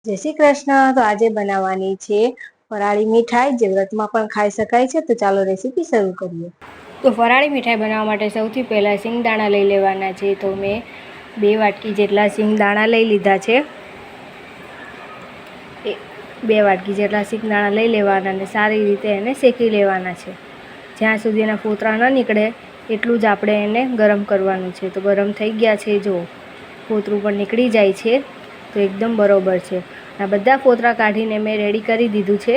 જય શ્રી કૃષ્ણ। તો આજે બનાવવાની છે ફરાળી મીઠાઈ, જે વ્રતમાં પણ ખાઈ શકાય છે। તો ચાલો રેસીપી શરૂ કરીએ। તો ફરાળી મીઠાઈ બનાવવા માટે સૌથી પહેલાં સિંગદાણા લઈ લેવાના છે। તો મેં 2 વાટકી જેટલા સિંગદાણા લઈ લીધા છે। 2 વાટકી જેટલા સિંગદાણા લઈ લેવાના અને સારી રીતે એને શેકી લેવાના છે। જ્યાં સુધી એના ફોતરા ન નીકળે એટલું જ આપણે એને ગરમ કરવાનું છે। તો ગરમ થઈ ગયા છે, જો ફોતરું પણ નીકળી જાય છે તો એકદમ બરોબર છે। આ બધા ફોતરા કાઢીને મેં રેડી કરી દીધું છે।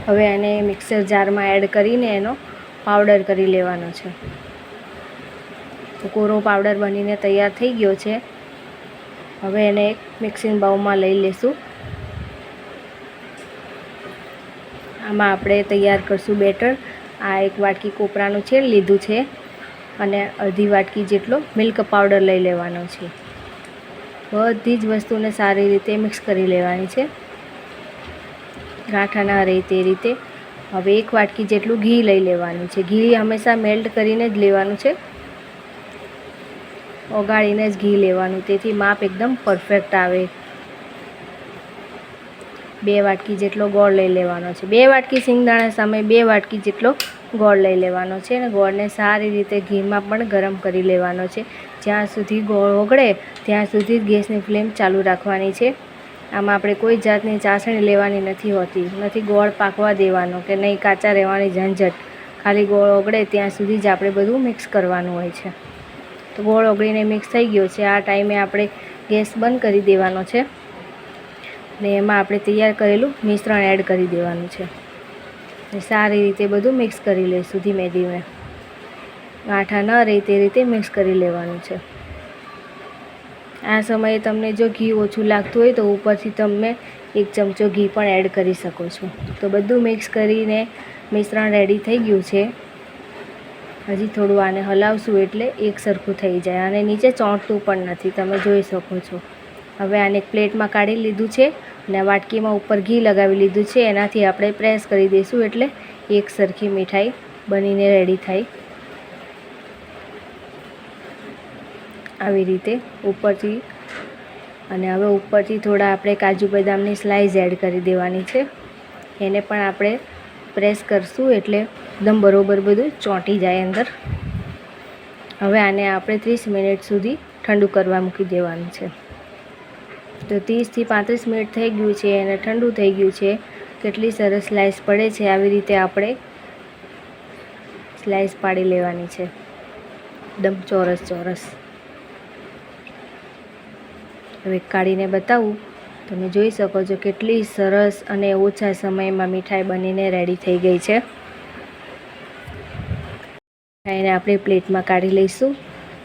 હવે એને મિક્સર જારમાં એડ કરીને એનો પાવડર કરી લેવાનો છે। તો કોરો પાવડર બનીને તૈયાર થઈ ગયો છે। હવે એને એક મિક્સિંગ બાઉલમાં લઈ લેશું। આમાં આપણે તૈયાર કરશું બેટર। આ 1 વાટકી કોપરાનું છેલ લીધું છે અને અડધી વાટકી જેટલો મિલ્ક પાવડર લઈ લેવાનો છે। બધી જ વસ્તુને સારી રીતે મિક્સ કરી લેવાની છે, ગાંઠા ના રહે તે રીતે। હવે 1 વાટકી જેટલું ઘી લઈ લેવાનું છે। ઘી હંમેશા મેલ્ટ કરીને જ લેવાનું છે, ઓગાળીને જ ઘી લેવાનું, તેથી માપ એકદમ પરફેક્ટ આવે। 2 વાટકી જેટલો ગોળ લઈ લેવાનો છે। 2 વાટકી સિંગદાણા સામે 2 વાટકી જેટલો ગોળ લઈ લેવાનો છે અને ગોળને સારી રીતે ઘીમાં પણ ગરમ કરી લેવાનો છે। જ્યાં સુધી ગોળ ઓગળે ત્યાં સુધી ગેસની ફ્લેમ ચાલુ રાખવાની છે। આમાં આપણે કોઈ જાતની ચાસણી લેવાની નથી હોતી, નથી ગોળ પાકવા દેવાનો કે નહીં કાચા રહેવાની ઝંઝટ। ખાલી ગોળ ઓગળે ત્યાં સુધી જ આપણે બધું મિક્સ કરવાનું હોય છે। તો ગોળ ઓગળીને મિક્સ થઈ ગયો છે। આ ટાઈમે આપણે ગેસ બંધ કરી દેવાનો છે ને એમાં આપણે તૈયાર કરેલું મિશ્રણ એડ કરી દેવાનું છે। સારી રીતે બધું મિક્સ કરી લઈશું ધીમે ધીમે, ગાંઠા ન રહે તે રીતે મિક્સ કરી લેવાનું છે। આ સમયે તમને જો ઘી ઓછું લાગતું હોય તો ઉપરથી તમે 1 ચમચો ઘી પણ એડ કરી શકો છો। તો બધું મિક્સ કરીને મિશ્રણ રેડી થઈ ગયું છે। હજી થોડું આને હલાવશું એટલે એક સરખું થઈ જાય અને નીચે ચોંટતું પણ નથી, તમે જોઈ શકો છો। હવે આને એક પ્લેટમાં કાઢી લીધું છે અને વાટકીમાં ઉપર ઘી લગાવી લીધું છે। એનાથી આપણે પ્રેસ કરી દઈશું એટલે એક સરખી મીઠાઈ બનીને રેડી થાય। આવી રીતે ઉપરથી, અને હવે ઉપરથી થોડા આપણે કાજુ બદામની સ્લાઈસ એડ કરી દેવાની છે। એને પણ આપણે પ્રેસ કરશું એટલે એકદમ બરોબર બધું ચોંટી જાય અંદર। હવે આને આપણે 30 મિનિટ સુધી ઠંડુ કરવા મૂકી દેવાનું છે। તો 30 થી 35 મિનિટ થઈ ગયું છે અને ઠંડુ થઈ ગયું છે। કેટલી સરસ સ્લાઈસ પડે છે, આવી રીતે આપણે સ્લાઈસ પાડી લેવાની છે, એકદમ ચોરસ ચોરસ। હવે કાઢીને બતાવું, તમે જોઈ શકો છો કેટલી સરસ અને ઓછા સમયમાં મીઠાઈ બનીને રેડી થઈ ગઈ છે। મીઠાઈને આપણે પ્લેટમાં કાઢી લઈશું।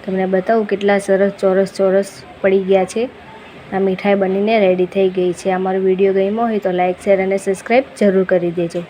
તમને બતાવું કેટલા સરસ ચોરસ ચોરસ પડી ગયા છે। આ મીઠાઈ બનીને રેડી થઈ ગઈ છે। અમારો વિડીયો ગમ્યો હોય તો લાઇક, શેર અને સબસ્ક્રાઈબ જરૂર કરી દેજો।